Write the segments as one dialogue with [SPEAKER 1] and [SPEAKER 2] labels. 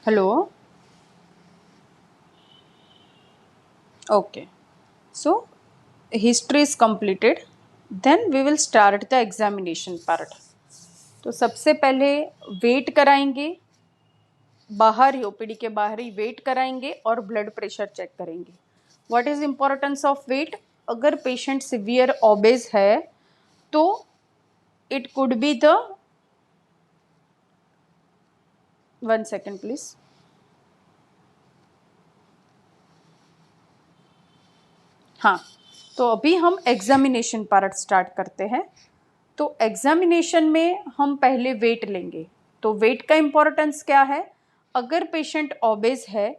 [SPEAKER 1] Hello. Okay. So history is completed. Then we will start the examination part. तो सबसे पहले wait कराएंगे, बाहर ही ओपीडी के बाहर ही वेट कराएंगे और ब्लड प्रेशर चेक करेंगे. What is importance of weight? अगर पेशेंट सिवियर ओबेज है तो it could be the 1 second please. हाँ, तो अभी हम एग्जामिनेशन पार्ट स्टार्ट करते हैं. तो एग्जामिनेशन में हम पहले वेट लेंगे. तो वेट का इम्पोर्टेंस क्या है? अगर पेशेंट ओबेज है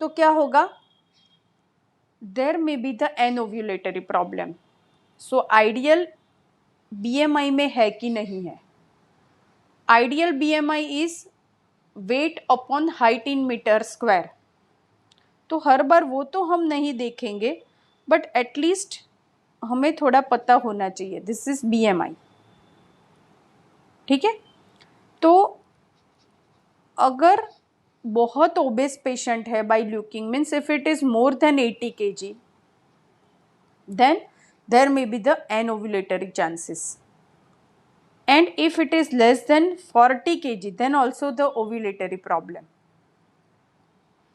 [SPEAKER 1] तो क्या होगा? There may be the anovulatory problem. So ideal BMI में है कि नहीं है? Ideal BMI is weight upon height in metre square. तो हर बार वो तो हम नहीं देखेंगे, बट एटलीस्ट हमें थोड़ा पता होना चाहिए. This is BMI. ठीक है. तो अगर बहुत ओबेस पेशेंट है by looking, means if it is more than 80 kg, then there may be the anovulatory chances. And if it is less than 40 kg, then also the ovulatory problem.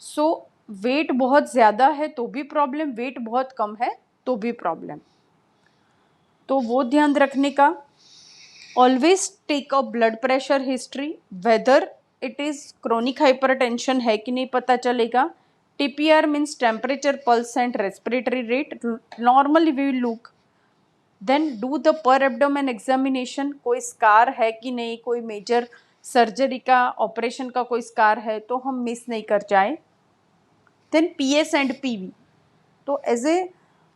[SPEAKER 1] So weight बहुत ज़्यादा है तो भी problem, wait बहुत कम है तो भी problem. तो वो ध्यान रखने का. Always take a blood pressure history. Whether it is chronic hypertension है कि नहीं पता चलेगा. TPR means temperature, pulse and respiratory rate. Normally we will look. Then do the per abdomen examination. कोई स्कार है कि नहीं, कोई मेजर सर्जरी का, ऑपरेशन का कोई स्कार है तो हम मिस नहीं कर जाए. Then PS and PV. तो एज ए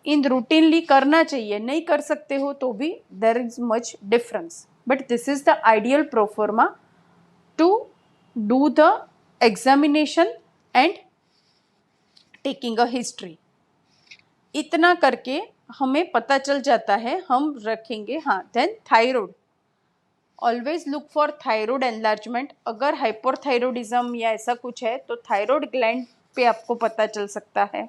[SPEAKER 1] इन रूटीनली करना चाहिए. नहीं कर सकते हो तो भी there is much difference, but this is the ideal proforma to do the examination and taking a history. इतना करके हमें पता चल जाता है. हम रखेंगे. हाँ, then thyroid. Always look for thyroid enlargement. अगर हाइपोथायरॉयडिज्म या ऐसा कुछ है तो थायराइड ग्लैंड पे आपको पता चल सकता है.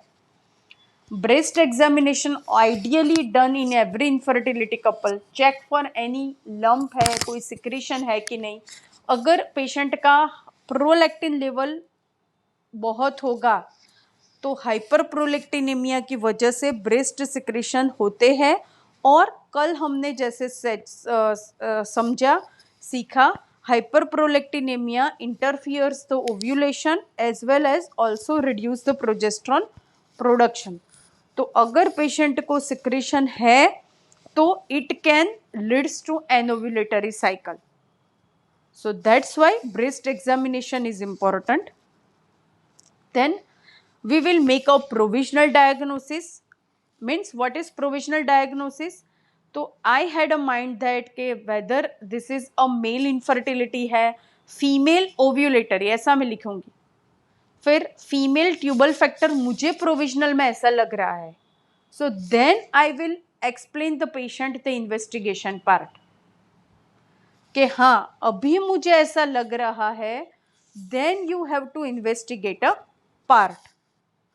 [SPEAKER 1] Breast examination ideally done in every infertility couple. Check for any lump है, कोई सिक्रीशन है कि नहीं. अगर पेशेंट का प्रोलैक्टिन लेवल बहुत होगा तो हाइपर प्रोलैक्टिनेमिया की वजह से ब्रेस्ट सिक्रीशन होते हैं. और कल हमने जैसे समझा, सीखा, hyperprolactinemia interferes the ovulation as well as also reduce the progesterone production. तो अगर पेशेंट को सिक्रीशन है तो it can leads to anovulatory cycle. So that's why breast examination is important. Then we will make a provisional diagnosis. Means what is provisional diagnosis? तो I had a mind that के whether this is a male infertility है, female ovulatory ऐसा मैं लिखूंगी. फिर female tubal factor मुझे provisional में ऐसा लग रहा है. So then I will explain the patient the investigation part. कि हाँ अभी मुझे ऐसा लग रहा है. Then you have to investigate a part.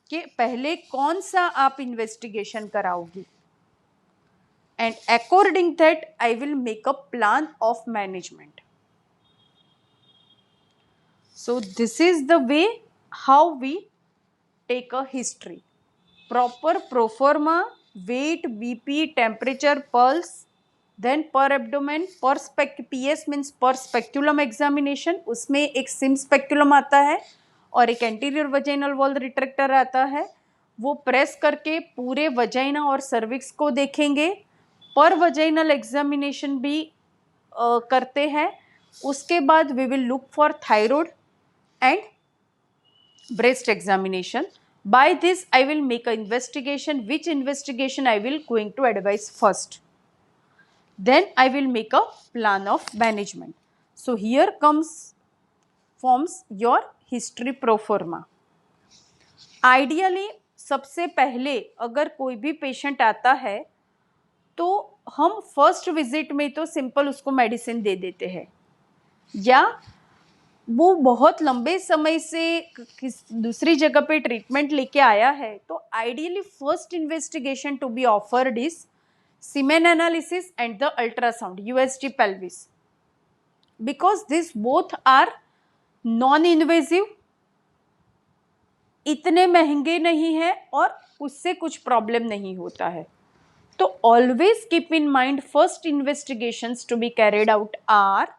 [SPEAKER 1] कि पहले कौन सा आप इन्वेस्टिगेशन कराओगी. And according that I will make a plan of management. So this is the way how we take a history. Proper proforma, weight, BP, temperature, pulse, then per abdomen, per PS means per speculum examination. उसमें एक SIM speculum आता है और एक anterior vaginal wall retractor आता है. वो press करके पूरे वजाइना और सर्विक्स को देखेंगे. पर वजाइनल एग्जामिनेशन भी करते हैं. उसके बाद we will look for thyroid and breast examination. By this I will make a investigation, which investigation I will going to advise first. Then I will make a plan of management. So here forms your history pro forma. Ideally सबसे पहले अगर कोई भी patient आता है तो हम first visit में तो सिंपल उसको मेडिसिन दे देते हैं, या वो बहुत लंबे समय से दूसरी जगह पे ट्रीटमेंट लेके आया है, तो ideally first investigation to be offered is semen analysis and the ultrasound USG pelvis, because this both are non invasive, इतने महंगे नहीं है और उससे कुछ प्रॉब्लम नहीं होता है. तो always keep in mind first investigations to be carried out are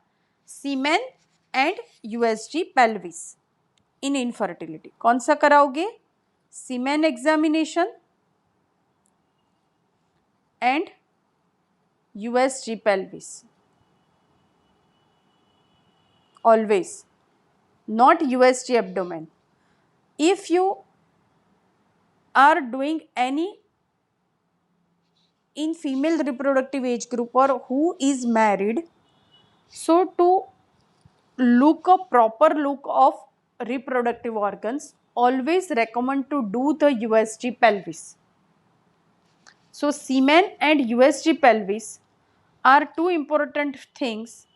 [SPEAKER 1] semen and USG pelvis in infertility. कौन सा कराओगे? Semen examination and USG pelvis. Always, not USG abdomen. If you are doing any in female reproductive age group or who is married, so to look a proper look of reproductive organs, always recommend to do the USG pelvis. So semen and USG pelvis are two important things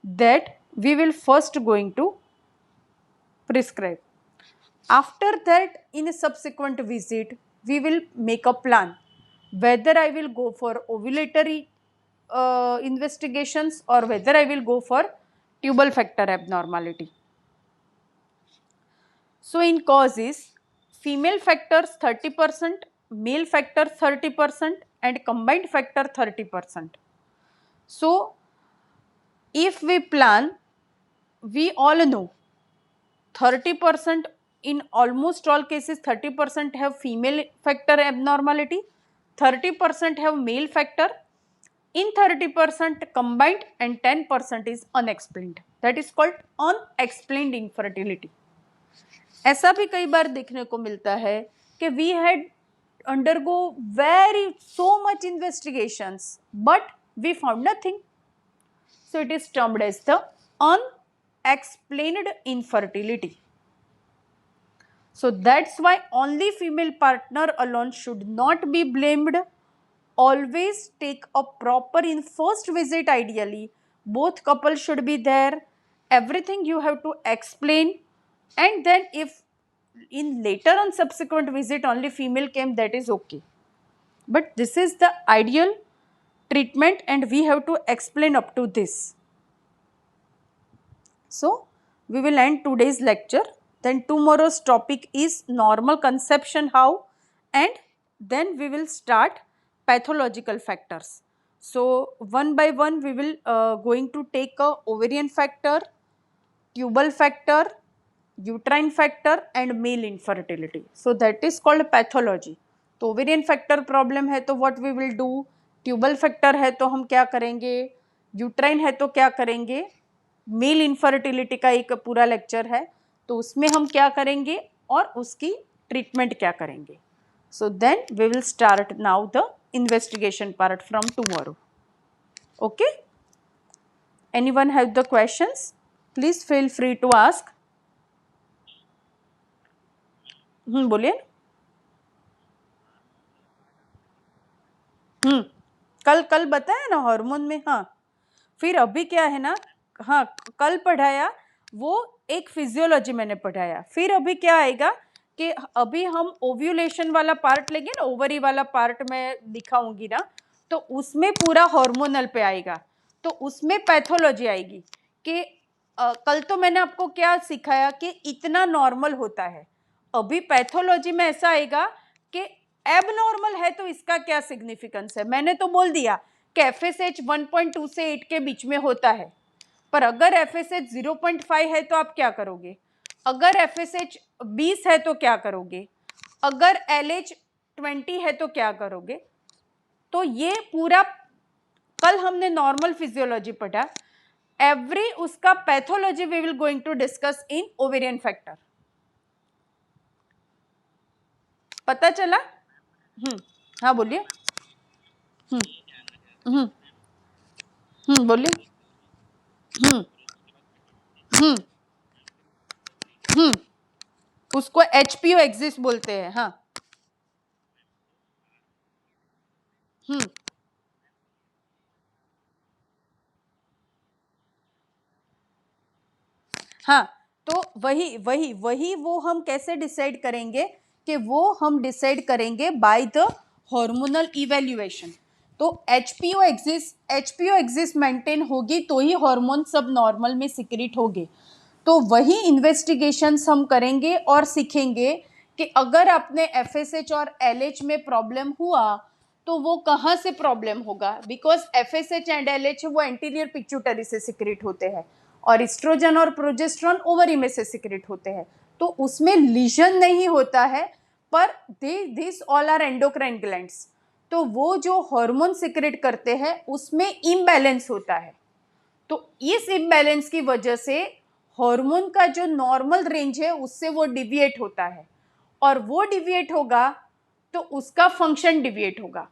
[SPEAKER 1] that we will first going to prescribe. After that, in a subsequent visit, we will make a plan whether I will go for ovulatory investigations or whether I will go for tubal factor abnormality. So in causes, female factors 30%, male factor 30% and combined factor 30%. So if we plan, we all know 30%, in almost all cases 30% have female factor abnormality, 30% have male factor, in 30% combined and 10% is unexplained. That is called unexplained infertility. ऐसा भी कई बार देखने को मिलता है कि we had undergo very so much investigations but we found nothing. So it is termed as the unexplained infertility. So that's why only female partner alone should not be blamed. Always take a proper, in first visit ideally, both couples should be there. Everything you have to explain, and then if in later on subsequent visit only female came, that is okay. But this is the ideal treatment and we have to explain up to this. So we will end today's lecture. Then tomorrow's topic is normal conception how, and then we will start pathological factors. So one by one we will going to take a ovarian factor, tubal factor, uterine factor and male infertility. So that is called pathology. तो ovarian factor problem है तो what we will do, tubal factor है तो हम क्या करेंगे, uterine है तो क्या करेंगे, मेल इनफर्टिलिटी का एक पूरा लेक्चर है तो उसमें हम क्या करेंगे और उसकी ट्रीटमेंट क्या करेंगे. So then we will start now the investigation part from tomorrow. Okay, anyone have the questions? Please feel free to ask. बोलिए. कल बताया ना हार्मोन में. हाँ, फिर अभी क्या है ना, हाँ कल पढ़ाया वो एक फिजियोलॉजी मैंने पढ़ाया. फिर अभी क्या आएगा कि अभी हम ओव्यूलेशन वाला पार्ट लेंगे ना, ओवरी वाला पार्ट मैं दिखाऊंगी ना, तो उसमें पूरा हार्मोनल पे आएगा. तो उसमें पैथोलॉजी आएगी कि कल तो मैंने आपको क्या सिखाया कि इतना नॉर्मल होता है. अभी पैथोलॉजी में ऐसा आएगा कि एबनॉर्मल है तो इसका क्या सिग्निफिकेंस है. मैंने तो बोल दिया कि FSH 1.2 से 8 के बीच में होता है, पर अगर FSH 0.5 है तो आप क्या करोगे, अगर FSH 20 है तो क्या करोगे, अगर LH 20 है तो क्या करोगे. तो ये पूरा कल हमने नॉर्मल फिजियोलॉजी पढ़ा. एवरी उसका pathology we will going to discuss in ovarian factor. पता चला? हाँ बोलिए. बोलिए. उसको HPO एक्सिस बोलते हैं. हाँ. हाँ, तो वही वो हम कैसे डिसाइड करेंगे कि वो हम डिसाइड करेंगे बाय द हार्मोनल इवेल्युएशन। तो एचपीओ एक्सिस मेंटेन होगी तो ही हार्मोन सब नॉर्मल में सिक्रेट होंगे। तो वही इन्वेस्टिगेशंस हम करेंगे और सीखेंगे कि अगर अपने एफएसएच और एलएच में प्रॉब्लम हुआ तो वो कहाँ से प्रॉब्लम होगा, बिकॉज एफएसएच एंड एलएच वो एंटीरियर पिट्यूटरी से सिक्रेट होते हैं और एस्ट्रोजन और प्रोजेस्टेरोन ओवरी में से सिक्रेट होते हैं। तो उसमें लीजन नहीं होता है, पर this all are endocrine glands. तो वो जो हार्मोन सिक्रेट करते हैं उसमें इम्बैलेंस होता है। तो इस इम्बैलेंस की वजह से हार्मोन का जो नॉर्मल रेंज है उससे वो डिविएट होता है, और वो डिविएट होगा तो उसका फंक्शन डिविएट होगा।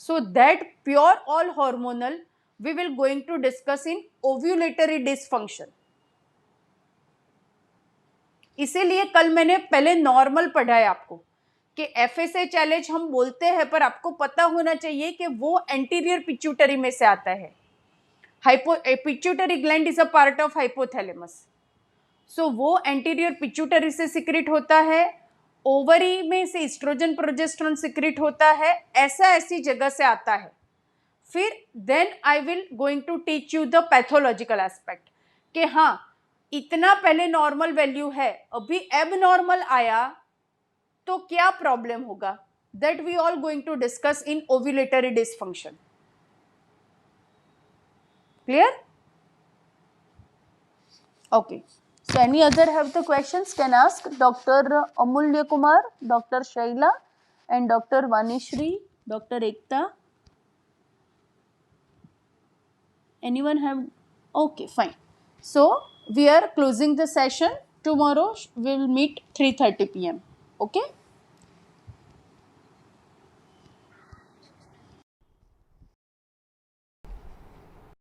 [SPEAKER 1] So that pure all hormonal we will going to discuss in ovulatory dysfunction. इसीलिए कल मैंने पहले नॉर्मल पढ़ाया आपको कि एफएसएच हम बोलते हैं, पर आपको पता होना चाहिए कि वो एंटीरियर पिट्यूटरी में से आता है। Pituitary gland is a part of hypothalamus. So वो एंटीरियर पिट्यूटरी से सिक्रेट होता है, ओवरी में से एस्ट्रोजन प्रोजेस्टेरोन सिक्रेट होता है, ऐसी जगह से आता है। फिर then I will going to teach you the pathological aspect कि हाँ इतना पहले नॉर्मल वैल्यू है, अभी एब नॉर्मल आया तो क्या प्रॉब्लम होगा, that we all going to discuss in ovulatory dysfunction. Clear? Okay. So any other have the questions can ask Dr. Amulya Kumar, Dr. Shaila and Dr. Vanishri, Dr. Ekta. Anyone have? Okay, fine. So we are closing the session. Tomorrow we will meet 3:30 p.m. Okay.